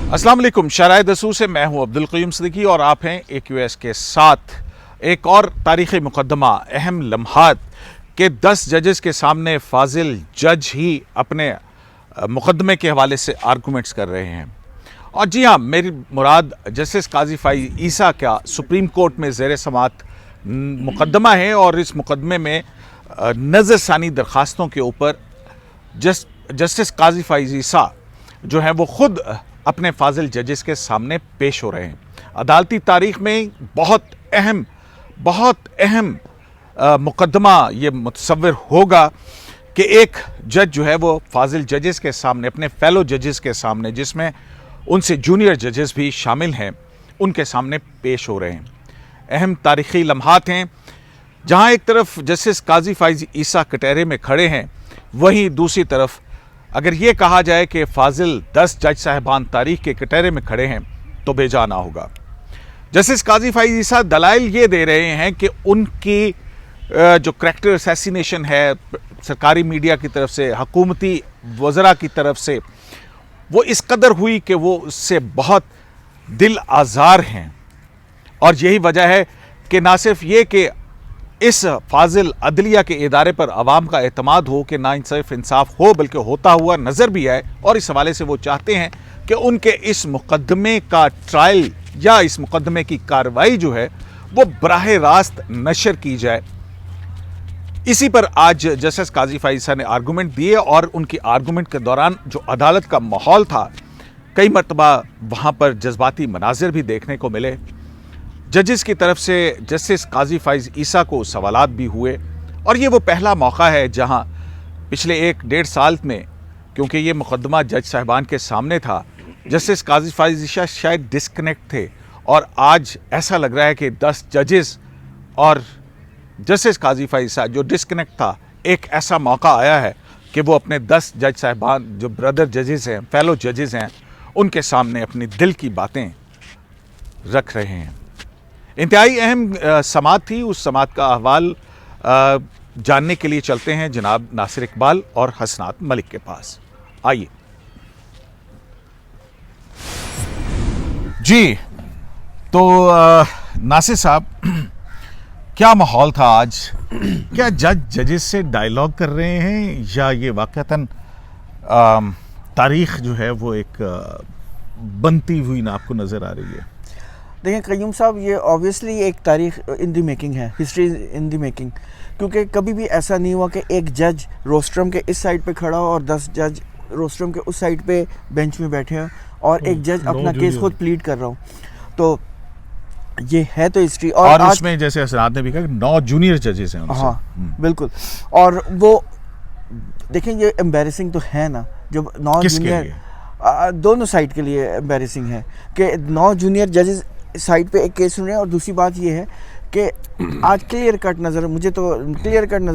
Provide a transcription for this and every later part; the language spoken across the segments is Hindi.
अस्सलाम वालेकुम। शराय दसूर से मैं हूं अब्दुल क़य्यूम सिद्दीकी और आप हैं AQS के साथ। एक और तारीख़ी मुकदमा, अहम लम्हात के 10 जजेस के सामने फाजिल जज ही अपने मुकदमे के हवाले से आर्गूमेंट्स कर रहे हैं। और जी हाँ, मेरी मुराद जस्टिस काजी फ़ाइज़ ईसा का सुप्रीम कोर्ट में ज़ेर समात मुकदमा है और इस मुकदमे में नज़रसानी दरख्वास्तों के ऊपर जस्टिस काजी फ़ाइज़ ईसा जो है वो ख़ुद अपने फाजिल जजेस के सामने पेश हो रहे हैं। अदालती तारीख़ में बहुत अहम मुकदमा ये मुतसव्विर होगा कि एक जज जो है वो फाजिल जजेस के सामने, अपने फेलो जजेस के सामने, जिसमें उनसे जूनियर जजेस भी शामिल हैं, उनके सामने पेश हो रहे हैं। अहम तारीख़ी लम्हात हैं जहाँ एक तरफ जस्टिस काजी फ़ाइज़ ईसा कटहरे में खड़े हैं, वहीं दूसरी तरफ अगर ये कहा जाए कि फाजिल 10 जज साहिबान तारीख़ के कटहरे में खड़े हैं तो बेजाना होगा। जस्टिस काजी फ़ाइज़ ईसा दलाइल ये दे रहे हैं कि उनकी जो करैक्टर असैसिनेशन है सरकारी मीडिया की तरफ से, हुकूमती वज़रा की तरफ से, वो इस कदर हुई कि वो उससे बहुत दिल आज़ार हैं। और यही वजह है कि ना सिर्फ ये कि इस फाजिल अदलिया के इदारे पर आवाम का एतमाद हो कि नाइंसाफ़ इंसाफ हो, बल्कि होता हुआ नज़र भी आए। और इस हवाले से वो चाहते हैं कि उनके इस मुकदमे का ट्रायल या इस मुकदमे की कार्रवाई जो है वो बराह रास्त नशर की जाए। इसी पर आज जस्टिस काजी फ़ाइज़ ईसा ने आर्गूमेंट दिए और उनकी आर्गूमेंट के दौरान जो अदालत का माहौल था, कई मरतबा वहाँ पर जज्बाती मनाजिर भी देखने को मिले। जजेस की तरफ से जस्टिस काजी फ़ाइज़ ईसा को सवालात भी हुए और ये वो पहला मौका है जहाँ पिछले 1-1.5 साल में, क्योंकि ये मुकदमा जज साहिबान के सामने था, जस्टिस काजी फ़ाइज़ ईसा शायद डिस्कनेक्ट थे और आज ऐसा लग रहा है कि 10 जजेस और जस्टिस काजी फ़ाइज़ ईसा जो डिस्कनेक्ट था, एक ऐसा मौका आया है कि वो अपने 10 जज साहिबान जो ब्रदर जजेस हैं, फेलो जजेस हैं, उनके सामने अपनी दिल की बातें रख रहे हैं। इंतहाई अहम समात थी। उस समात का अहवाल जानने के लिए चलते हैं जनाब नासिर इकबाल और हसनात मलिक के पास। आइए जी। तो नासिर साहब, क्या माहौल था आज? क्या जजेस से डायलॉग कर रहे हैं या ये वाक़तन तारीख़ जो है वो एक बनती हुई ना आपको नज़र आ रही है? देखिए क़य्यूम साहब, ये ऑब्वियसली एक तारीख़ इन द मेकिंग है, हिस्ट्री इन द मेकिंग। क्योंकि कभी भी ऐसा नहीं हुआ कि एक जज रोस्ट्रम के इस साइड पे खड़ा हो और 10 जज रोस्ट्रम के उस साइड पे बेंच में बैठे हैं और एक जज अपना केस खुद प्लीड कर रहा हो। तो ये है तो हिस्ट्री। और उसमें जैसे असरात ने भी कहा 9 जूनियर जजेस हैं। हाँ बिल्कुल। और वो देखें, ये एम्बैरेसिंग तो है ना, जब 9 जूनियर, दोनों साइड के लिए एम्बैरेसिंग है कि 9 जूनियर जजेस साइड पे एक केस सुन रहे हैं। और दूसरी बात ये है कि आज क्लियर कट नज़र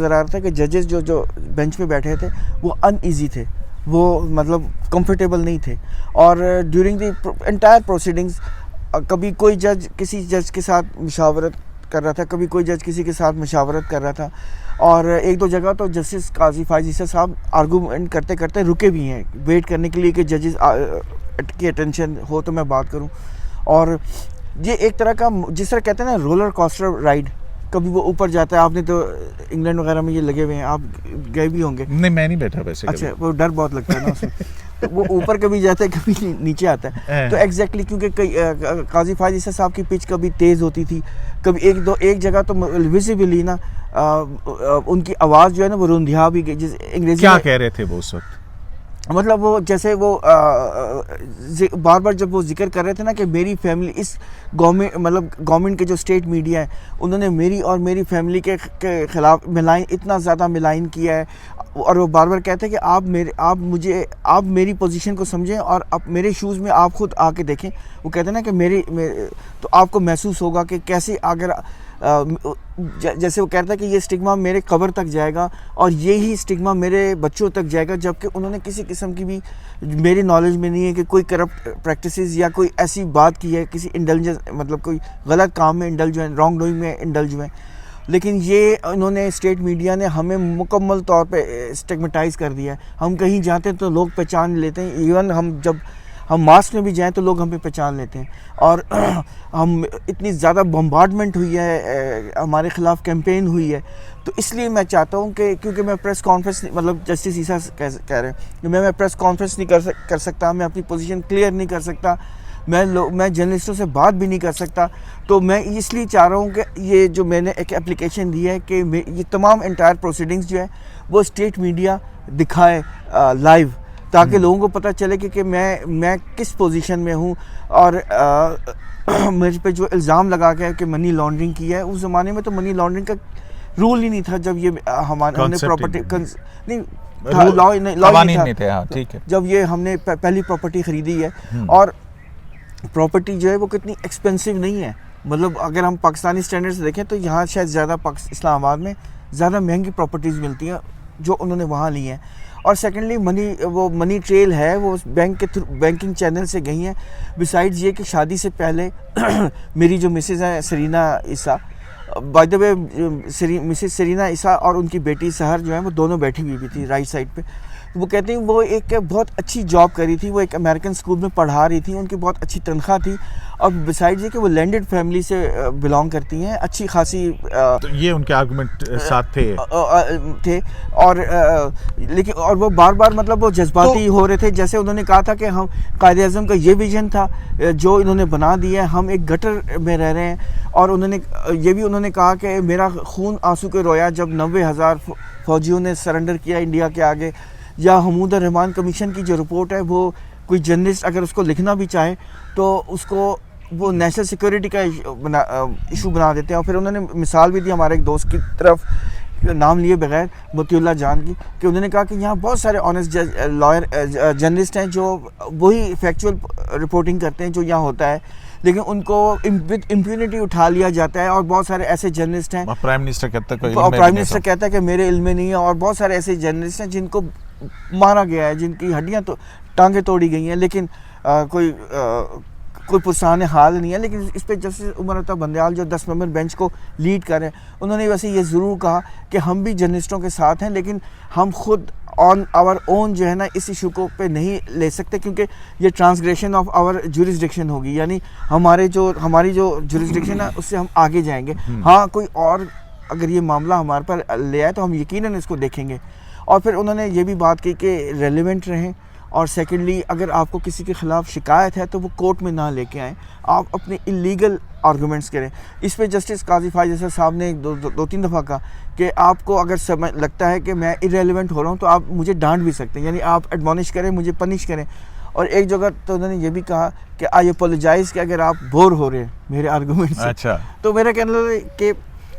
आ रहा था कि जजेस जो बेंच पे बैठे थे वो अनईजी थे, वो मतलब कंफर्टेबल नहीं थे। और ड्यूरिंग द एंटायर प्रोसीडिंग्स कभी कोई जज किसी जज के साथ मुशावरत कर रहा था, कभी कोई जज किसी के साथ मुशावरत कर रहा था। और 1-2 जगह तो जस्टिस काजी फ़ाइज़ ईसा साहब आर्गूमेंट करते करते रुके भी हैं, वेट करने के लिए कि जजेस की अटेंशन हो तो मैं बात करूं। और ये एक तरह का, जिस तरह कहते हैं ना, रोलर कोस्टर राइड, कभी वो ऊपर जाता है। आपने तो इंग्लैंड वगैरह में ये लगे हुए हैं, आप गए भी होंगे। नहीं, मैं नहीं बैठा वैसे। अच्छा, वो डर बहुत लगता है ना उसमें। तो वो ऊपर कभी जाता है, कभी नीचे आता है। तो एग्जैक्टली क्योंकि काजी फ़ाइज़ ईसा साहब की पिच कभी तेज़ होती थी, कभी एक जगह तो विजिबली ना उनकी आवाज़ जो है ना वो रुंधिया भी गई। जिस अंग्रेजी क्या कह रहे थे वो उस वक्त? मतलब वो जैसे वो बार बार जब वो जिक्र कर रहे थे ना कि मेरी फैमिली, इस गवर्नमेंट के जो स्टेट मीडिया है उन्होंने मेरी और मेरी फैमिली के ख़िलाफ़ इतना ज़्यादा मिलाइन किया है। और वो बार बार कहते हैं कि आप मेरी पोजीशन को समझें और आप मेरे शूज़ में आप खुद आके देखें। वो कहते हैं ना कि तो आपको महसूस होगा कि कैसे अगर जैसे वो कहता है कि ये स्टिग्मा मेरे कब्र तक जाएगा और यही स्टिग्मा मेरे बच्चों तक जाएगा, जबकि उन्होंने किसी किस्म की भी मेरी नॉलेज में नहीं है कि कोई करप्ट प्रैक्टिसेस या कोई ऐसी बात की है, किसी इंडल्जेंस, मतलब कोई गलत काम में इंडल्ज हुए, रॉन्ग डूइंग में इंडल्ज हुए। लेकिन ये इन्होंने स्टेट मीडिया ने हमें मुकम्मल तौर पे स्टिग्मेटाइज़ कर दिया है। हम कहीं जाते हैं तो लोग पहचान लेते हैं। इवन हम जब हम मास्क में भी जाएं तो लोग हमें पहचान लेते हैं। और हम इतनी ज़्यादा बम्बार्डमेंट हुई है, हमारे ख़िलाफ़ कैंपेन हुई है, तो इसलिए मैं चाहता हूं कि क्योंकि मैं प्रेस कॉन्फ्रेंस, मतलब जस्टिस ईसा कह रहे हैं कि मैं प्रेस कॉन्फ्रेंस नहीं कर सकता, मैं अपनी पोजीशन क्लियर नहीं कर सकता, मैं जर्नलिस्टों से बात भी नहीं कर सकता। तो मैं इसलिए चाह रहा हूँ कि ये जो मैंने एक एप्लीकेशन दी है कि ये तमाम इंटायर प्रोसीडिंग्स जो है वो स्टेट मीडिया दिखाए लाइव, ताकि लोगों को पता चले कि मैं किस पोजीशन में हूँ। और मेरे पे जो इल्ज़ाम लगा गया कि मनी लॉन्ड्रिंग की है, उस ज़माने में तो मनी लॉन्ड्रिंग का रूल ही नहीं था जब ये हमने प्रॉपर्टी नहीं था, लॉ नहीं था। हाँ, ठीक है। जब ये हमने पहली प्रॉपर्टी ख़रीदी है, और प्रॉपर्टी जो है वो कितनी एक्सपेंसिव नहीं है, मतलब अगर हम पाकिस्तानी स्टैंडर्ड से देखें तो यहाँ शायद ज़्यादा इस्लामाबाद में ज़्यादा महंगी प्रॉपर्टीज़ मिलती हैं जो उन्होंने वहाँ ली हैं। और सेकेंडली मनी ट्रेल है वो बैंक के थ्रू, बैंकिंग चैनल से गई हैं। बिसाइड्स ये कि शादी से पहले मेरी जो मिसेज़ हैं Sarina Isa, by the way Mrs Sarina Isa और उनकी बेटी सहर जो है वो दोनों बैठी हुई भी थी राइट साइड पे। वो कहती हैं वो एक बहुत अच्छी जॉब करी थी, वो एक अमेरिकन स्कूल में पढ़ा रही थी, उनकी बहुत अच्छी तनख्वाह थी, और बिसाइड्स ये कि वो लैंडेड फैमिली से बिलोंग करती हैं, अच्छी खासी तो ये उनके आर्गुमेंट साथ थे। और लेकिन और वो बार बार मतलब वो जज्बाती हो रहे थे। जैसे उन्होंने कहा था कि हम कायदे आज़म का ये विजन था जो इन्होंने बना दिया है, हम एक गटर में रह रहे हैं। और उन्होंने कहा कि मेरा खून आंसू के रोया जब 90,000 फौजियों ने सरेंडर किया इंडिया के आगे। या हमूद रहमान कमीशन की जो रिपोर्ट है, वो कोई जर्नलिस्ट अगर उसको लिखना भी चाहे तो उसको वो नेशनल सिक्योरिटी का इशू बना देते हैं। और फिर उन्होंने मिसाल भी दी हमारे एक दोस्त की तरफ, नाम लिए बगैर, मोतीउल्लाह जान की, कि उन्होंने कहा कि यहाँ बहुत सारे ऑनेस्ट लॉयर जर्नलिस्ट हैं जो वही फैक्चुअल रिपोर्टिंग करते हैं जो यहाँ होता है, लेकिन उनको विद इम्प्यूनिटी उठा लिया जाता है। और बहुत सारे ऐसे जर्नलिस्ट हैं, प्राइम मिनिस्टर कहता है कि मेरे इल्म में नहीं है, और बहुत सारे ऐसे जर्नलिस्ट हैं जिनको मारा गया है, जिनकी हड्डियां तो टांगें तोड़ी गई हैं, लेकिन कोई पुरसान हाल नहीं है। लेकिन इस पे जस्टिस उमर अता बंदयाल जो 10 मेंबर बेंच को लीड कर रहे हैं, उन्होंने वैसे ये ज़रूर कहा कि हम भी जर्नलिस्टों के साथ हैं, लेकिन हम खुद ऑन आवर ओन जो है ना इस इशू को पे नहीं ले सकते, क्योंकि ये ट्रांसग्रेशन ऑफ आवर जुरिस्डिक्शन होगी, यानी हमारी जो जुरिस्डिक्शन है उससे हम आगे जाएंगे। हाँ, कोई और अगर ये मामला हमारे पर ले आए तो हम यकीनन इसको देखेंगे। और फिर उन्होंने ये भी बात की कि रेलिवेंट रहें, और सेकेंडली अगर आपको किसी के ख़िलाफ़ शिकायत है तो वो कोर्ट में ना लेके आएँ, आप अपने इलीगल आर्गूमेंट्स करें। इस पे जस्टिस काजी फायज़ साहब ने दो तीन दफ़ा कहा कि आपको अगर समझ लगता है कि मैं इरेलीवेंट हो रहा हूँ तो आप मुझे डांट भी सकते हैं, यानी आप एडमॉनिश करें, मुझे पनिश करें। और एक जगह तो उन्होंने ये भी कहा कि आई अपोलोजाइज़ कि अगर आप बोर हो रहे हैं मेरे आर्गूमेंट से। अच्छा। तो मेरा कहना है कि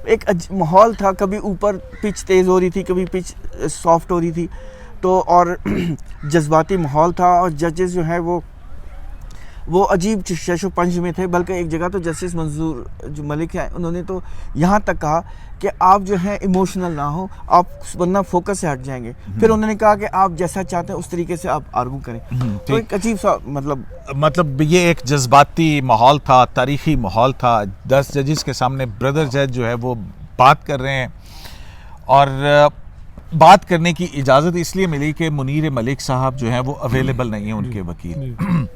एक माहौल था, कभी ऊपर पिच तेज़ हो रही थी, कभी पिच सॉफ्ट हो रही थी, तो और जज्बाती माहौल था। और जजेस जो है वो अजीब शशो पंच में थे। बल्कि एक जगह तो जस्टिस मंजूर जो मलिक हैं, उन्होंने तो यहाँ तक कहा कि आप जो है इमोशनल ना हो, आप वरना फोकस से हट जाएंगे। फिर उन्होंने कहा कि आप जैसा चाहते हैं उस तरीके से आप आर्गू करें। तो एक अजीब सा मतलब ये एक जज्बाती माहौल था, तारीखी माहौल था। 10 जजेस के सामने ब्रदर जज जो है वो बात कर रहे हैं, और बात करने की इजाज़त इसलिए मिली कि मुनीर मलिक साहब जो हैं वो अवेलेबल नहीं है, उनके वकील।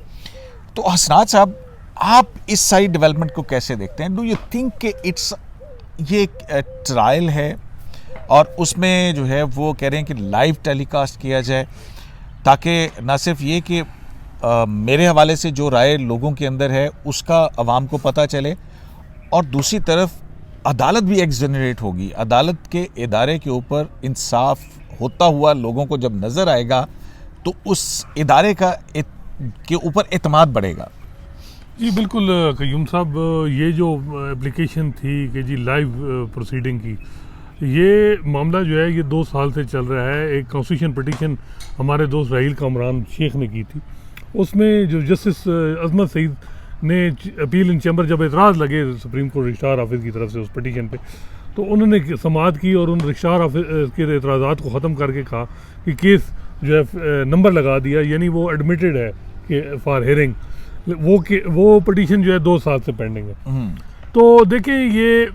तो हसनात साहब, आप इस साइड डेवलपमेंट को कैसे देखते हैं? डू यू थिंक कि ये एक ट्रायल है और उसमें जो है वो कह रहे हैं कि लाइव टेलीकास्ट किया जाए, ताकि ना सिर्फ ये कि मेरे हवाले से जो राय लोगों के अंदर है उसका अवाम को पता चले, और दूसरी तरफ अदालत भी एक्सजनरेट होगी, अदालत के इदारे के ऊपर इंसाफ होता हुआ लोगों को जब नज़र आएगा तो उस इदारे के ऊपर एतमाद बढ़ेगा। जी बिल्कुल कयूम साहब, ये जो एप्लीकेशन थी कि जी लाइव प्रोसीडिंग की, ये मामला जो है ये 2 साल से चल रहा है। एक कॉन्स्टिट्यूशन पिटीशन हमारे दोस्त राहील कामरान शेख ने की थी, उसमें जो जस्टिस अजमत सईद ने अपील इन चैम्बर जब एतराज़ लगे सुप्रीम कोर्ट रजिस्ट्रार ऑफिस की तरफ से उस पिटीशन पे, तो उन्होंने समाअत की और उन रजिस्ट्रार ऑफिस के एतराज़ात को ख़त्म करके कहा कि केस जो है नंबर लगा दिया, यानी वो एडमिटेड है कि फॉर हेयरिंग। वो पिटीशन जो है 2 साल से पेंडिंग है। तो देखिए ये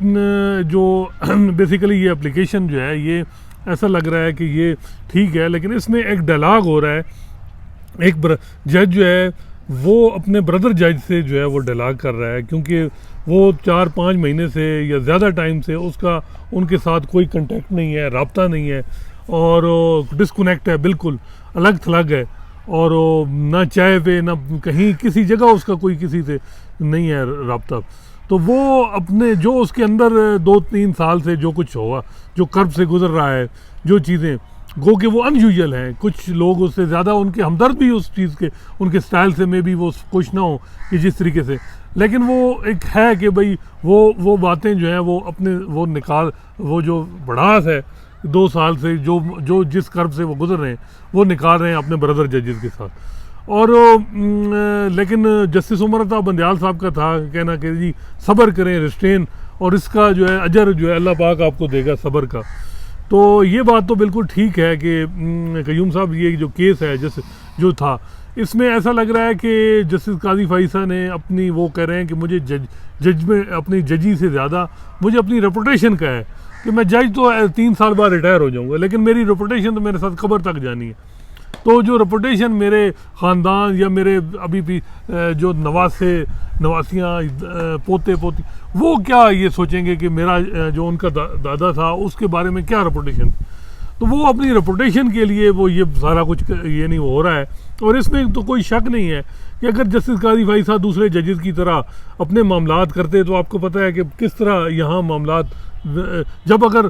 जो बेसिकली ये एप्लीकेशन जो है ये ऐसा लग रहा है कि ये ठीक है, लेकिन इसमें एक डायलॉग हो रहा है। एक जज जो है वो अपने ब्रदर जज से जो है वो डिलाग कर रहा है, क्योंकि वो 4-5 महीने से या ज़्यादा टाइम से उसका उनके साथ कोई कांटेक्ट नहीं है, राब्ता नहीं है, और डिस्कनेक्ट है, बिल्कुल अलग थलग है, और ना चाय पे ना कहीं किसी जगह उसका कोई किसी से नहीं है राब्ता। तो वो अपने जो उसके अंदर 2-3 साल से जो कुछ हुआ, जो कर्ब से गुजर रहा है, जो चीज़ें गो कि वो अनयूजुअल हैं, कुछ लोग उससे ज़्यादा उनके हमदर्द भी उस चीज़ के उनके स्टाइल से में भी वो खुश ना हो कि जिस तरीके से, लेकिन वो एक है कि भाई वो बातें जो हैं वो अपने वो निकाल, वो जो बढ़ास है 2 साल से जो जिस कर्ब से वो गुजर रहे हैं वो निकाल रहे हैं अपने ब्रदर जजेस के साथ। और लेकिन जस्टिस उमर अता बंदयाल साहब का था कहना कि जी सब्र करें, रिस्ट्रेन, और इसका जो है अजर जो है अल्लाह पाक आपको देगा सब्र का। तो ये बात तो बिल्कुल ठीक है कि क़य्यूम साहब ये जो केस है जो था, इसमें ऐसा लग रहा है कि जस्टिस काजी फ़ाइसा ने अपनी वो कह रहे हैं कि मुझे जज में अपनी जजी से ज़्यादा मुझे अपनी रेपुटेशन का है कि मैं जज तो 3 साल बाद रिटायर हो जाऊंगा, लेकिन मेरी रेपुटेशन तो मेरे साथ कब्र तक जानी है। तो जो रेपुटेशन मेरे ख़ानदान या मेरे अभी भी जो नवासियाँ पोते पोती वो क्या ये सोचेंगे कि मेरा जो उनका दादा था उसके बारे में क्या रेपुटेशन, तो वो अपनी रेपुटेशन के लिए वो ये सारा कुछ ये नहीं हो रहा है। और इसमें तो कोई शक नहीं है कि अगर जस्टिस काजी फ़ाइसा दूसरे जजेस की तरह अपने मामलात करते तो आपको पता है कि किस तरह यहाँ मामलात, जब अगर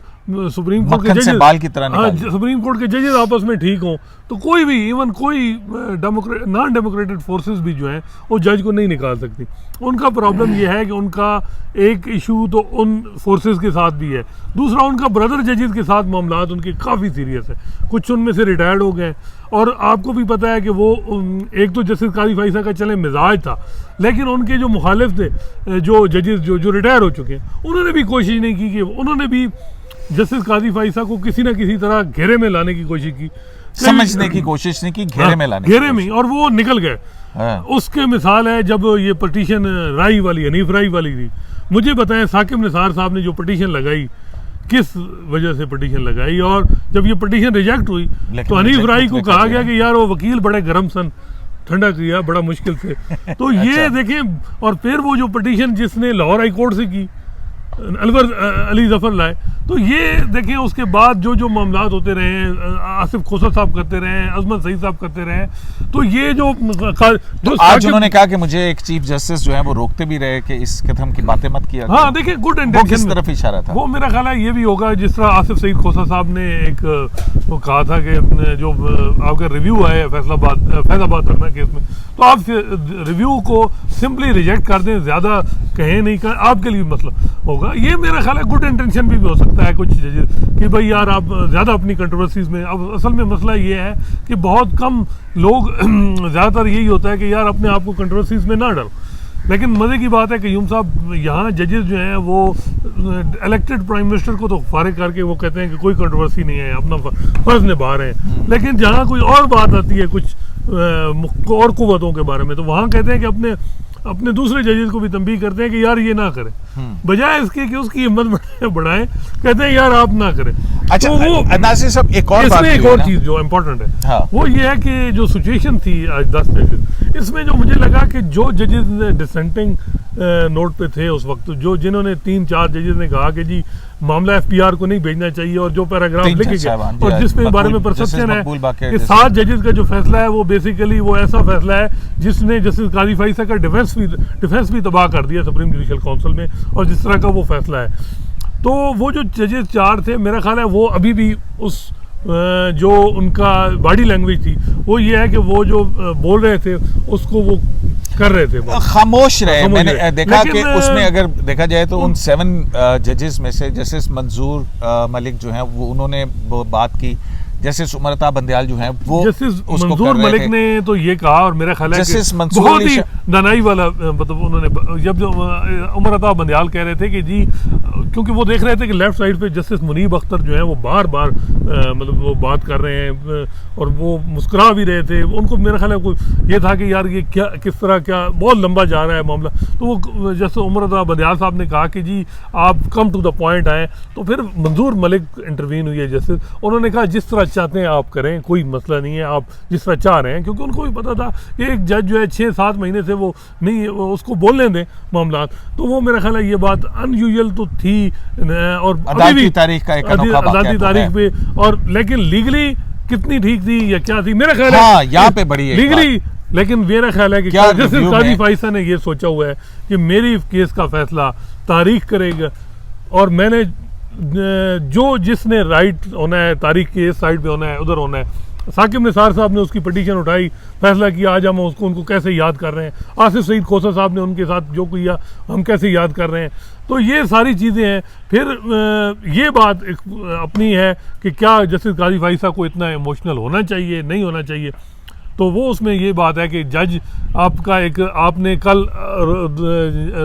सुप्रीम कोर्ट के जजेस बाल की तरह सुप्रीम कोर्ट के जजेस आपस में ठीक हों तो कोई भी इवन कोई नॉन डेमोक्रेटेड फोर्सेस भी जो हैं वो जज को नहीं निकाल सकती। उनका प्रॉब्लम ये है कि उनका एक इशू तो उन फोर्सेस के साथ भी है, दूसरा उनका ब्रदर जजेस के साथ मामलात उनके काफ़ी सीरियस है, कुछ उनमें से रिटायर्ड हो गए। और आपको भी पता है कि वो एक तो जस्टिस काजी फ़ाइसा का चले मिजाज था, लेकिन उनके जो मुखालिफ थे जो जजेस जो रिटायर हो चुके हैं उन्होंने भी कोशिश नहीं की कि उन्होंने भी जस्टिस काजी फ़ाइसा को किसी ना किसी तरह घेरे में लाने की कोशिश की, समझने की कोशिश नहीं की, घेरे में लाने, घेरे में, और वो निकल गए। उसके मिसाल है जब ये पटिशन राई वाली, हनीफ राई वाली थी, मुझे बताएं साकिब निसार साहब ने जो पटिशन लगाई किस वजह से पटिशन लगाई, और जब ये पटिशन रिजेक्ट हुई तो हनीफ राई को कहा गया कि यार वो वकील बड़े गर्म सन, ठंडा किया बड़ा मुश्किल से। तो ये देखें, और फिर वो जो पटिशन जिसने लाहौर हाई कोर्ट से की अलवर अली जफर लाए, तो ये देखें उसके बाद जो मामलात होते रहे हैं, आसिफ खोसर साहब करते रहे हैं, अजमत सईद साहब करते रहे हैं, तो ये जो आज उन्होंने कहा कि मुझे एक चीफ जस्टिस जो है वो रोकते भी रहे कि इस किस्म की बातें मत किया। हाँ देखिए, गुड इंटेंशन किस तरफ इशारा था, वो मेरा ख्याल है ये भी होगा जिस तरह आसिफ सईद खोसर साहब ने एक वो कहा था कि जो आपका रिव्यू है फैजाबाद रखना केस में, तो आप रिव्यू को सिंपली रिजेक्ट कर दें, ज़्यादा कहें नहीं कर, आपके लिए मसला होगा। ये मेरा ख्याल है गुड इंटेंशन भी हो सकता है कुछ कि भाई यार आप ज़्यादा अपनी कंट्रोवर्सीज में, अब असल में मसला ये है कि बहुत कम लोग ज़्यादातर यही होता है कि यार अपने आप को कंट्रोवर्सीज में ना डालो। लेकिन मज़े की बात है कि क़य्यूम साहब यहाँ जजेस जो हैं वो इलेक्टेड प्राइम मिनिस्टर को तो फारिग करके वो कहते हैं कि कोई कंट्रोवर्सी नहीं है, अपना फ़र्ज़ निभा रहे हैं, लेकिन जहाँ कोई और बात आती है कुछ और कुव्वतों के बारे में, तो वहाँ कहते हैं कि अपने दूसरे जजेस को भी तंबीह करते हैं कि यार ये ना करें, बजाय इसके कि उसकी हिम्मत बढ़ाएं, कहते हैं यार आप ना करें। अच्छा, तो वो नासिर साहब एक और चीज़ जो इम्पोर्टेंट है, हाँ, वो ये है कि जो सिचुएशन थी आज 10 जजेस, इसमें जो मुझे लगा कि जो जजेस ने डिसेंटिंग नोट पे थे उस वक्त, जिन्होंने 3-4 जजेस ने कहा कि जी मामला FPR को नहीं भेजना चाहिए, और जो पैराग्राफ लिखे गए और जिसमें बारे में परसेप्शन है कि 7 जजेस का जो फैसला है वो बेसिकली वो ऐसा फैसला है जिसने जस्टिस काजी फ़ाइसा का डिफेंस भी तबाह कर दिया सुप्रीम जुडिशल काउंसिल में, और जिस तरह का वो फैसला है, तो वो जो जजेस 4 थे मेरा ख्याल है वो अभी भी उस जो उनका बॉडी लैंग्वेज थी वो ये है कि वो जो बोल रहे थे उसको वो कर रहे थे, खामोश रहे। मैंने देखा कि उसमें अगर देखा जाए तो उन 7 जजेस में से जस्टिस मंजूर मलिक जो हैं वो उन्होंने बात की, जस्टिस उमर अता बंदयाल जो हैं वो जस्टिस मंजूर मलिक ने तो ये कहा, और मेरा ख्याल है कि बहुत ही दानाई वाला, मतलब उन्होंने जब उमर अता बंदयाल कह रहे थे कि जी क्योंकि वो देख रहे थे कि लेफ्ट साइड पे जस्टिस मुनीब अख्तर जो है वो बार बार मतलब वो बात कर रहे हैं और वो मुस्कुरा भी रहे थे। उनको मेरा ख्याल है कोई ये था कि यार ये क्या किस तरह क्या बहुत लंबा जा रहा है मामला। तो वो जैसे उमर रज़ा बंदियाल साहब ने कहा कि जी आप कम टू द पॉइंट आए, तो फिर मंजूर मलिक इंटरवीन हुई है जस्टिस। उन्होंने कहा जिस तरह चाहते हैं आप करें, कोई मसला नहीं है, आप जिस तरह चाह रहे हैं, क्योंकि उनको भी पता था कि एक जज जो है 6-7 महीने से वो नहीं उसको बोलने दें मामला। तो वो मेरा ख्याल है ये बात अनयूजुअल तो थी और अभी भी तारीख का एक अनोखा वाक़या अदालती तो तारीख है। पे, और लेकिन लीगली कितनी ठीक थी या क्या थी मेरा ख्याल हाँ, है यहाँ पे बड़ी एक लीगली। लेकिन मेरा ख्याल है कि क्या जस्टिस review काजी में- फाइसा ने ये सोचा हुआ है कि मेरी केस का फैसला तारीख करेगा, और मैंने जो जिसने राइट होना है तारीख के इस साइड पे होना है उधर होना है। साकिब निसार साहब ने उसकी पिटीशन उठाई, फैसला किया, आज हम उसको उनको कैसे याद कर रहे हैं। आसिफ सईद खोसा साहब ने उनके साथ जो किया हम कैसे याद कर रहे हैं। तो ये सारी चीज़ें हैं। फिर ये बात अपनी है कि क्या जस्टिस काजी फाइसा को इतना इमोशनल होना चाहिए, नहीं होना चाहिए। तो वो उसमें ये बात है कि जज आपका एक आपने कल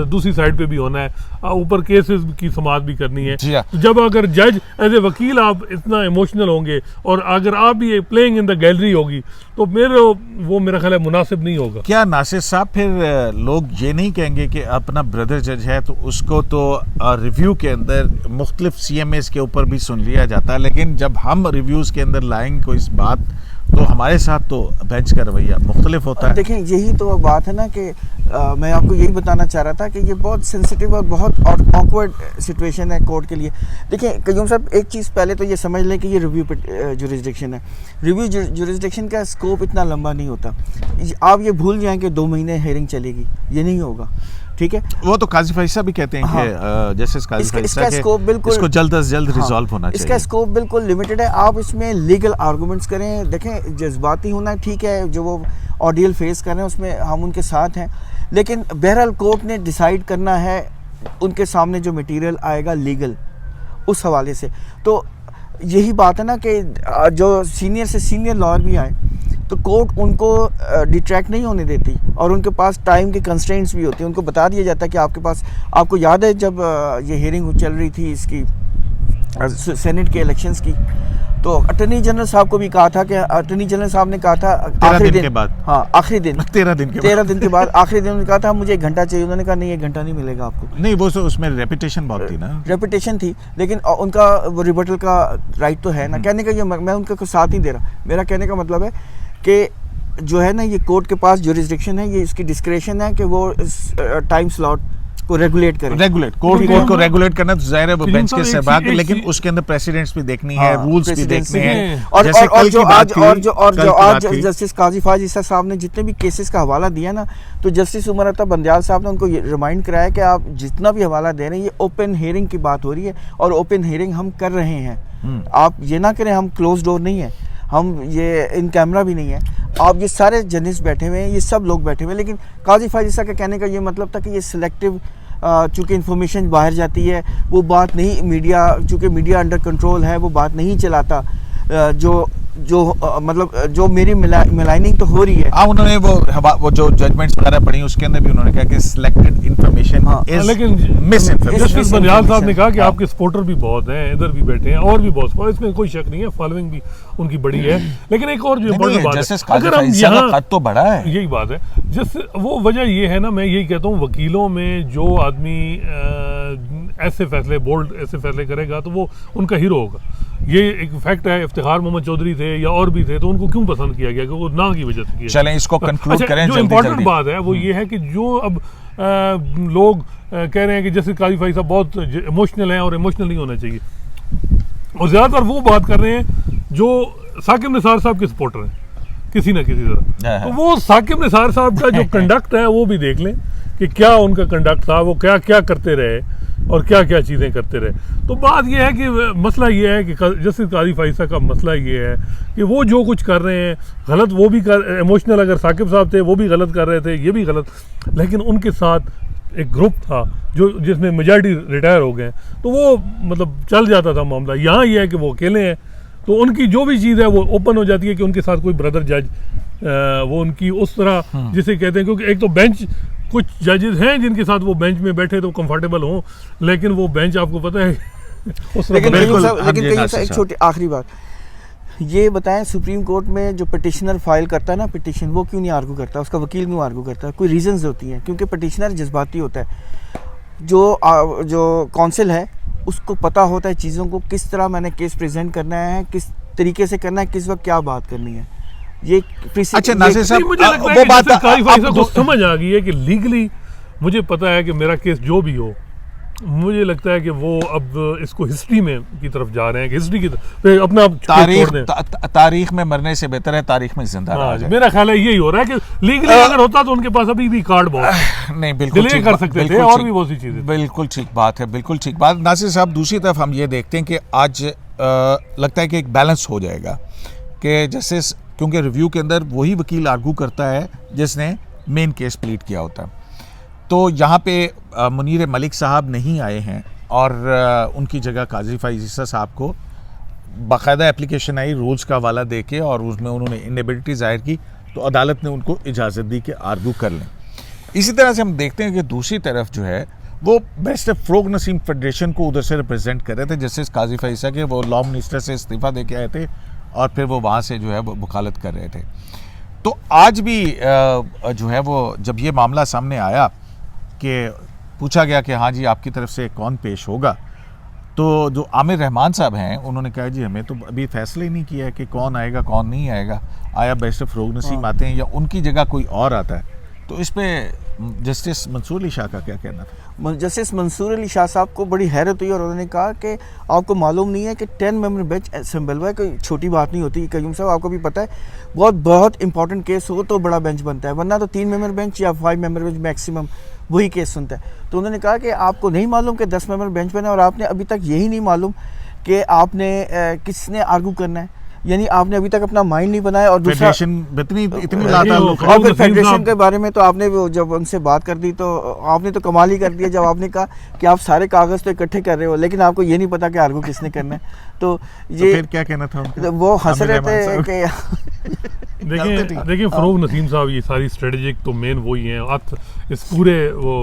दूसरी साइड पे भी होना है, ऊपर केसेस की समाअत भी करनी है। जी हाँ। तो जब अगर जज एज ए वकील आप इतना इमोशनल होंगे और अगर आप भी प्लेइंग इन द गैलरी होगी तो वो मेरा ख्याल है मुनासिब नहीं होगा। क्या नासिर साहब फिर लोग ये नहीं कहेंगे कि अपना ब्रदर जज है तो उसको तो रिव्यू के अंदर मुख्तलिफ CMAs के ऊपर भी सुन लिया जाता है, लेकिन जब हम रिव्यूज़ के अंदर लाएंगे कोई इस बात तो हमारे साथ तो बेंच का रवैया मुख्तलिफ होता है। देखें यही तो बात है ना कि मैं आपको यही बताना चाह रहा था कि ये बहुत सेंसिटिव और बहुत ऑकवर्ड सिचुएशन है कोर्ट के लिए। देखिए कयूम साहब, एक चीज़ पहले तो ये समझ लें कि ये रिव्यू जुरिस्डिक्शन है। रिव्यू जुरिस्डिक्शन का स्कोप इतना लंबा नहीं होता। आप ये भूल जाएं कि 2 महीने हेयरिंग चलेगी, ये नहीं होगा, ठीक है। वो तो काजी फाइसा भी कहते हैं कि जस्टिस काजी फाइसा के स्कोप बिल्कुल इसको जल्द से जल्द रिजॉल्व होना चाहिए। इसका स्कोप बिल्कुल लिमिटेड है। आप इसमें लीगल आर्गूमेंट्स करें, देखें जज्बाती होना ठीक है, जो वो ऑडियल फेस कर रहे हैं उसमें हम उनके साथ हैं, लेकिन बहरहाल कोर्ट ने डिसाइड करना है उनके सामने जो मटेरियल आएगा लीगल, उस हवाले से। तो यही बात है ना कि जो सीनियर से सीनियर लॉयर भी आए तो कोर्ट उनको डिट्रैक्ट नहीं होने देती और उनके पास टाइम के कंस्ट्रेंट्स भी होते हैं। उनको बता दिया जाता है कि आपके पास, आपको याद है जब ये हियरिंग चल रही थी इसकी सेनेट के इलेक्शंस की, तो अटॉर्नी जनरल साहब को भी कहा था कि अटॉर्नी जनरल साहब ने कहा था आखिरी दिन के बाद, हाँ आखिरी दिन 13 दिन के बाद आखिरी दिन उन्होंने कहा था मुझे 1 घंटा चाहिए। उन्होंने कहा नहीं 1 घंटा नहीं मिलेगा आपको। नहीं, वो तो उसमें रेपुटेशन बहुत थी ना, रेपुटेशन थी, लेकिन उनका वो रिबटल का राइट तो है ना। कहने का ये मैं उनका कुछ साथ नहीं दे रहा। मेरा कहने का मतलब है कि जो है ना ये कोर्ट के पास जुरिस्डिक्शन है, ये इसकी डिस्क्रेशन है कि वो टाइम स्लॉट को रेगुलेट करें। कोर्ट को रेगुलेट करना तो जाहिर है वो बेंच के सहबाग, एक लेकिन चीज- उसके अंदर प्रेसिडेंट्स भी देखनी है, रूल्स भी देखने हैं। और जैसे कल जो की बात आज थी, और जो कल की बात आज थी। जस्टिस काजी फाजिसा साहब ने जितने भी केसेस का हवाला दिया ना, तो जस्टिस उमर अता बंदियाल साहब ने उनको ये रिमाइंड कराया कि आप जितना भी हवाला दे रहे हैं ये ओपन हियरिंग की बात हो रही है और ओपन हियरिंग हम कर रहे हैं। आप ये ना करें हम क्लोज डोर नहीं है, हम ये इन कैमरा भी नहीं है। आप ये सारे जर्नलिस्ट बैठे हुए हैं, ये सब लोग बैठे हुए हैं, लेकिन काजी फाजिसा का कहने का ये मतलब था कि ये सिलेक्टिव, चूँकि इन्फॉर्मेशन बाहर जाती है वो बात नहीं, मीडिया चूँकि मीडिया अंडर कंट्रोल है वो बात नहीं चलाता, मतलब जो मेरी मिलाइनिंग तो हो रही है। हाँ, उन्होंने वो जो जजमेंट्स वगैरह पढ़ी उसके अंदर भी उन्होंने कहा कि सिलेक्टेड इन्फॉर्मेशन इज लेकिन मिसइन्फॉर्मेशन। जस्टिस बंदियाल साहब ने कहा कि हाँ। आपके सपोर्टर भी बहुत हैं, इधर भी बैठे हैं और भी बहुत, और इसमें कोई शक नहीं है, फॉलोइंग भी उनकी बड़ी है। लेकिन एक और जो इम्पोर्टेंट बात है, अगर हम यहाँ कद तो बड़ा है, यही बात है, जिस वो वजह ये है ना, मैं यही कहता हूँ वकीलों में जो आदमी ऐसे फैसले, बोल्ड ऐसे फैसले करेगा तो वो उनका हीरो होगा। ये एक फैक्ट है। इफ्तिखार मोहम्मद चौधरी थे या और भी थे, तो उनको क्यों पसंद किया गया? क्योंकि वो ना की वजह से किया। चलें इसको कंक्लूड करें। जो इम्पोर्टेंट बात है वो ये है कि जो अब लोग कह रहे हैं कि जैसे काजी फाइसा बहुत इमोशनल है और इमोशनल नहीं होना चाहिए, और ज़्यादातर वो बात कर रहे हैं जो साकिब निसार साहब के सपोर्टर हैं किसी ना किसी तरह। तो वो साकिब निसार साहब का जो कंडक्ट है वो भी देख लें कि क्या उनका कंडक्ट था, वो क्या क्या करते रहे और क्या क्या चीज़ें करते रहे। तो बात यह है कि मसला ये है कि जस्टिस काजी फाइसा का मसला ये है कि वो जो कुछ कर रहे हैं गलत, वो भी कर इमोशनल, अगर साकिब साहब थे वो भी गलत कर रहे थे, ये भी गलत, लेकिन उनके साथ एक ग्रुप था जो जिसमें मेजॉरिटी रिटायर हो गए, तो वो मतलब चल जाता था मामला। यहाँ ये है कि वो अकेले हैं, तो उनकी जो भी चीज़ है वो ओपन हो जाती है कि उनके साथ कोई ब्रदर जज वो उनकी उस तरह जिसे कहते हैं, क्योंकि एक तो बेंच कुछ जजेस हैं जिनके साथ वो बेंच में बैठे तो कंफर्टेबल हों, लेकिन वो बेंच आपको पता है उस लेकिन बिल्कुल, कईम साहब, हाँ जी, लेकिन कईम नासिर साहब, एक साहब। छोटी आखिरी बात ये बताएं, सुप्रीम कोर्ट में जो पिटिशनर फाइल करता है ना पिटिशन, वो क्यों नहीं आर्गू करता, उसका वकील क्यों आर्गू करता है? कोई रीजंस होती हैं, क्योंकि पिटिशनर जज्बाती होता है। जो काउंसिल है उसको पता होता है चीज़ों को किस तरह मैंने केस प्रेजेंट करना है, किस तरीके से करना है, किस वक्त क्या बात करनी है। ये अच्छा नासिर साहब, मुझे लगता है वो कि बात जैसे काजी भाई साहब को आपको- समझ आ गई है कि लीगली मुझे पता है कि मेरा केस जो भी हो, मुझे लगता है कि वो अब इसको हिस्ट्री में की तरफ जा रहे हैं कि हिस्ट्री की तरफ अपना आप तारीख छोड़ दें। तारीख में मरने से बेहतर है तारीख में जिंदा रहा हाँ, जाए। मेरा ख्याल है यही हो रहा है कि लीगली अगर होता तो उनके पास अभी भी कार्ड बहुत है। नहीं बिल्कुल डिले ठीक कर बात- सकते थे बिल्कुल और ठीक- भी बहुत सी चीजें। बिल्कुल ठीक बात है, बिल्कुल ठीक बात। नासिर साहब, दूसरी तरफ हम ये देखते हैं कि आज लगता है कि एक बैलेंस हो जाएगा कि जस्टिस, क्योंकि रिव्यू के अंदर वही वकील आर्गू करता है जिसने मेन केस प्लीड किया होता है। तो यहाँ पे मुनीर मलिक साहब नहीं आए हैं और उनकी जगह काजी फाइज़ साहब को बाकायदा एप्लीकेशन आई रूल्स का हवाला दे के, और उसमें उन्होंने इनेबिलिटी जाहिर की, तो अदालत ने उनको इजाज़त दी कि आर्गू कर लें। इसी तरह से हम देखते हैं कि दूसरी तरफ जो है वो बैरिस्टर फ़रोग नसीम फेडरेशन को उधर से रिप्रेजेंट कर रहे थे, जस्टिस काजी फ़ैज़ा के, वो लॉ मिनिस्टर से इस्तीफ़ा दे के आए थे और फिर वो वहाँ से जो है वो वकालत कर रहे थे। तो आज भी जो है वो जब ये मामला सामने आया कि पूछा गया कि हाँ जी आपकी तरफ से कौन पेश होगा, तो जो आमिर रहमान साहब हैं उन्होंने कहा जी हमें तो अभी फैसला ही नहीं किया है कि कौन आएगा कौन नहीं आएगा, आया बैरिस्टर फ़रोग नसीम आते हैं या उनकी जगह कोई और आता है। तो इस पे जस्टिस मंसूर अली शाह का क्या कहना था? जस्टिस मंसूर अली शाह साहब को बड़ी हैरत हुई और उन्होंने कहा कि आपको मालूम नहीं है कि 10 मेंबर बेंच असेंबल हुआ है, कोई छोटी बात नहीं होती। कयूम साहब आपको भी पता है बहुत इंपॉर्टेंट केस हो तो बड़ा बेंच बनता है, वरना तो 3 मेंबर बेंच या 5 मेंबर बेंच मैक्सिमम वही केस सुनता है। तो उन्होंने कहा कि आपको नहीं मालूम कि 10 मेंबर बेंच बना और आपने अभी तक यही नहीं मालूम कि आपने किसने आर्गू करना है, यानी आपने अभी तक अपना माइंड नहीं बनाया। और दूसरा फेडरेशन इतनी नहीं, लाता वो लोग- फ़रोग और फिर नसीम फेडरेशन साहब- के बारे में तो आपने वो जब उनसे बात कर दी तो आपने तो कमाल ही कर दिया जब आपने कहा कि आप सारे कागज़ तो इकट्ठे कर रहे हो लेकिन आपको ये नहीं पता कि आर्गू किसने करना है। तो तो ये फिर क्या कहना था उनका? वो हंस आमिर रहे रहमान थे साहब। कि देखिए फ़रोग नसीम साहब ये सारी स्ट्रेटेजिक तो मेन वही हैं, इस पूरे वो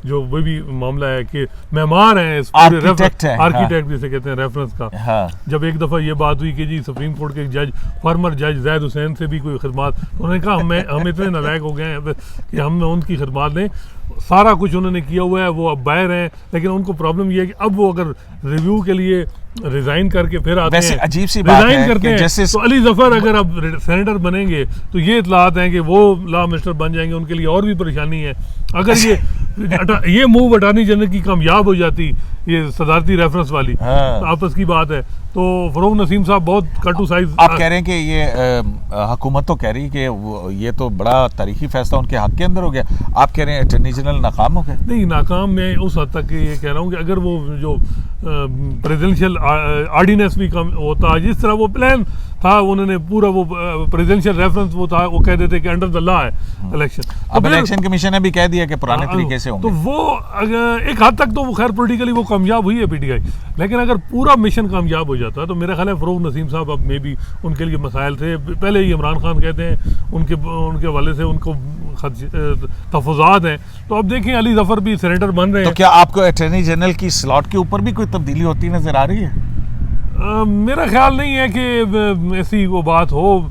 जो वो भी मामला है कि मेहमान हैं इस पूरे आर्किटेक्ट हैं, आर्किटेक्ट जिसे कहते हैं रेफरेंस का। हाँ जब एक दफ़ा ये बात हुई कि जी सुप्रीम कोर्ट के एक जज फॉर्मर जज जैद हुसैन से भी कोई खिदमत, तो उन्होंने कहा हम इतने नालायक हो गए हैं कि हम उनकी खिदमत दें, सारा कुछ उन्होंने किया हुआ है, वो अब बाहर हैं, लेकिन उनको प्रॉब्लम ये है कि अब वो अगर रिव्यू के लिए रिजाइन करके फिर आते वैसे हैं, अजीब सी बात रिजाइन है करते कि हैं, जस्टिस- तो अली जफर अगर अब सेनेटर बनेंगे तो ये इतलात हैं कि वो लॉ मिनिस्टर बन जाएंगे, उनके लिए और भी परेशानी है। अगर ये मूव अटॉर्नी जनरल की कामयाब हो जाती, ये सदारती रेफरेंस वाली हाँ। आपस की बात है, तो फ़रोग नसीम साहब बहुत कटु साइज आप कह रहे हैं कि ये हुकूमत तो कह रही है कि ये तो बड़ा तारीखी फैसला उनके हक के अंदर हो गया, आप कह रहे हैं अटॉर्नी जनरल नाकाम हो गए? नहीं, नाकाम मैं उस हद तक ये कह रहा हूँ कि अगर वो जो प्रेसिडेंशियल ऑर्डिनेंस भी कम होता, जिस तरह वो प्लान था, उन्होंने पूरा वो प्रेसिडेंशियल रेफरेंस वो था, वो कह देते कि अंडर द लॉ है इलेक्शन। अब इलेक्शन कमीशन ने भी कह दिया कि पुराने तरीके से तो होंगे। वो अगर एक हद तक तो वो खैर पॉलिटिकली वो कामयाब हुई है पीटीआई, लेकिन अगर पूरा मिशन कामयाब हो जाता है तो मेरा ख्याल है फ़रोग नसीम साहब अब मे भी उनके लिए मसाइल थे। पहले ही इमरान खान कहते हैं उनके हवाले से उनको तफज़ात हैं, तो अब देखें अली जफर भी सेनेटर बन रहे तो हैं। क्या आपको अटॉर्नी जनरल की स्लॉट के ऊपर भी कोई तब्दीली होती नजर आ रही है? मेरा ख्याल नहीं है कि ऐसी वो बात हो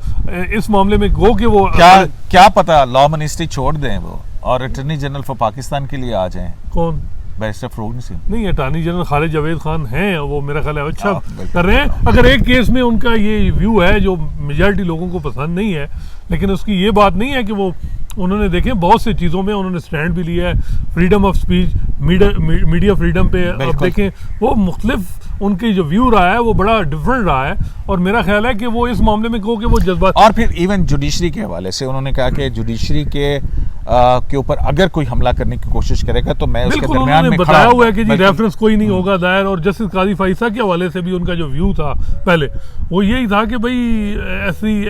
इस मामले में गो कि वो क्या पता लॉ मिनिस्ट्री छोड़ दें वो और अटॉर्नी जनरल फॉर पाकिस्तान के लिए आ जाएं कौन बैरिस्टर फ़रोग नसीम। नहीं, अटॉर्नी जनरल खालिद जावेद खान हैं, वो मेरा ख्याल है अच्छा बिल्कुल। कर रहे हैं। अगर एक केस में उनका ये व्यू है जो मेजॉरिटी लोगों को पसंद नहीं है, लेकिन उसकी ये बात नहीं है कि वो उन्होंने देखें बहुत सी चीज़ों में उन्होंने स्टैंड भी लिया है, freedom of speech, media freedom पे। अब देखें वो मुख्तलिफ उनकी जो व्यू रहा है वो बड़ा डिफरेंट रहा है, और मेरा ख्याल है कि वो इस मामले में कहो कि वो जज्बात। और फिर इवन जुडिशरी के हवाले से उन्होंने कहा कि जुडिशरी के ऊपर अगर कोई हमला करने की कोशिश करेगा तो मैं उसके बिल्कुल, दरमियान उन्होंने में खड़ा बताया हूं। हुआ है कि जी बिल्कुल। रेफरेंस कोई नहीं होगा दायर, और जस्टिस काजी फाइसा के हवाले से भी उनका जो व्यू था पहले वो यही था कि भाई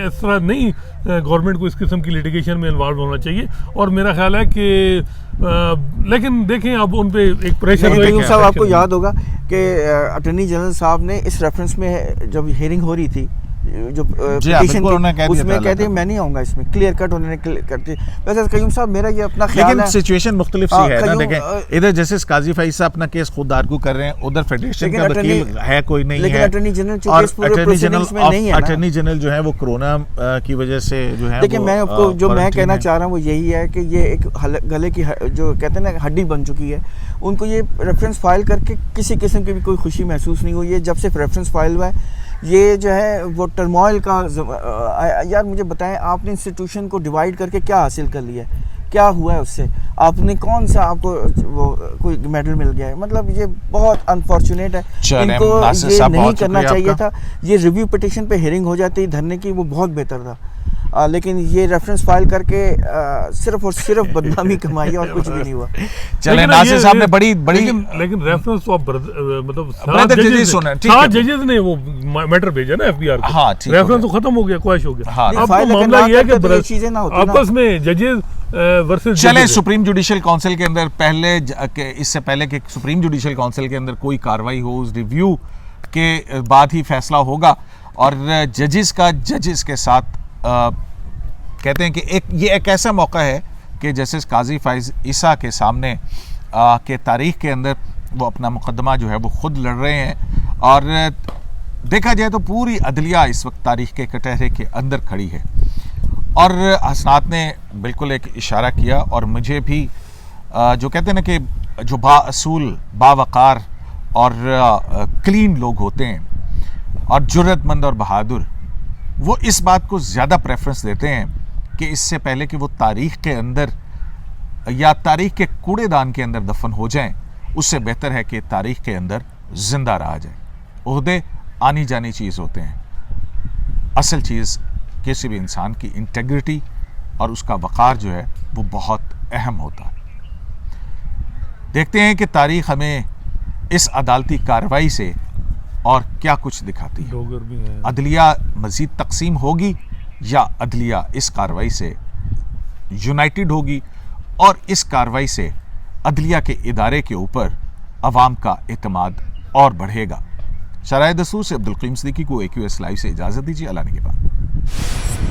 इस तरह नहीं गवर्नमेंट को इस किस्म की लिटिगेशन में इन्वॉल्व होना चाहिए। और मेरा ख्याल है कि लेकिन देखें अब उन पे एक प्रेशर लेकिन साहब आपको याद होगा कि अटॉर्नी जनरल साहब ने इस रेफरेंस में जब हियरिंग हो रही थी जो जी हाँ, पिटीशन बिल्कुल उन्होंने कह थी दिया था उसमें कहते हैं अलग। मैं नहीं आऊँगा इसमें, क्लियर कट उन्होंने कर दिया। वैसे कयूम साहब मेरा ये अपना ख्याल लेकिन है, सिचुएशन मुख्तलिफ सी हाँ, है ना। कयूम, देखें, इधर जस्टिस काजी फैज साहब अपना केस खुद आर्गू कर रहे हैं, उधर फेडरेशन लेकिन का वकील अटर्नी- है कोई नहीं लेकिन है, अटर्नी जनरल चूंकि और इस पूरे अटर्नी जनरल proceedings में नहीं है ना। अटर्नी जनरल जो है वो कोरोना की वजह से जो है देखिए वो, मैं आपको जो मैं क्वारंटीन कहना है। चाह रहा हूँ वो यही है कि ये एक गले की जो कहते हैं ना हड्डी बन चुकी है, उनको ये रेफरेंस फाइल करके किसी किस्म की भी कोई खुशी महसूस नहीं हुई है। जब से रेफरेंस फाइल हुआ है ये जो है वो टर्मोइल का यार मुझे बताएं, आपने इंस्टीट्यूशन को डिवाइड करके क्या हासिल कर लिया है, क्या हुआ है उससे, आपने कौन सा आपको वो कोई मेडल मिल गया है? मतलब ये बहुत अनफॉर्चुनेट है, चलें, इनको नासिर ये साहब, नहीं बहुत करना शुक्रिया चाहिए आपका। था। ये रिव्यू पिटीशन पे हियरिंग हो जाती धरने की, वो बहुत बेहतर था। लेकिन ये रेफरेंस फाइल करके सिर्फ और सिर्फ बदनामी कमाई और कुछ भी नहीं हुआ। चलें, लेकिन नासिर ये- साहब ने बड़ी लेकिन रेफरेंस तो आप मतलब brother judges होना है, ठीक है। 7 जजेस ने वो मैटर भेजा ना एफबीआर को। हाँ, ठीक हो रेफरेंस तो गया। खत्म हो गया, क्वैश हो गया। हाँ, अब तो फाइल अगर मामला ना ये है करते तो ये कि चीजें ना होती ना। आपस में जजेस वर्सेस चलें, सुप्रीम जुडिशल काउंसिल के अंदर इससे पहले कि सुप्रीम जुडिशल काउंसिल के अंदर कोई कार्रवाई हो, उस रिव्यू के बाद ही फैसला होगा। और जजेस के साथ कहते हैं कि ये एक ऐसा मौका है कि जस्टिस काजी फैज ईसा के सामने के तारीख के अंदर वो अपना मुकदमा जो है वो खुद लड़ रहे हैं। और देखा जाए तो पूरी अदलिया इस वक्त तारीख के कटहरे के अंदर खड़ी है। और हसनात ने बिल्कुल एक इशारा किया, और मुझे भी जो कहते हैं ना कि जो बाअसूल, बावकार और क्लीन लोग होते हैं और जुर्रतमंद और बहादुर, वो इस बात को ज़्यादा प्रेफरेंस देते हैं कि इससे पहले कि वो तारीख के अंदर या तारीख के कूड़ेदान के अंदर दफन हो जाएं, उससे बेहतर है कि तारीख के अंदर जिंदा रहा जाए। ओहदे आनी जानी चीज़ होते हैं, असल चीज़ किसी भी इंसान की इंटेग्रिटी और उसका वक़ार जो है वो बहुत अहम होता है। देखते हैं कि तारीख हमें इस अदालती कार्रवाई से और क्या कुछ दिखाती है। डोगर भी है। अदलिया मज़ीद तकसीम होगी या अदलिया इस कार्रवाई से यूनाइटेड होगी, और इस कार्रवाई से अदलिया के इदारे के ऊपर अवाम का एतमाद और बढ़ेगा। शराय दस्तूर से अब्दुल क़य्यूम सिद्दीकी को AQS लाइव से इजाज़त दीजिए। अल्लाह ने के बाद।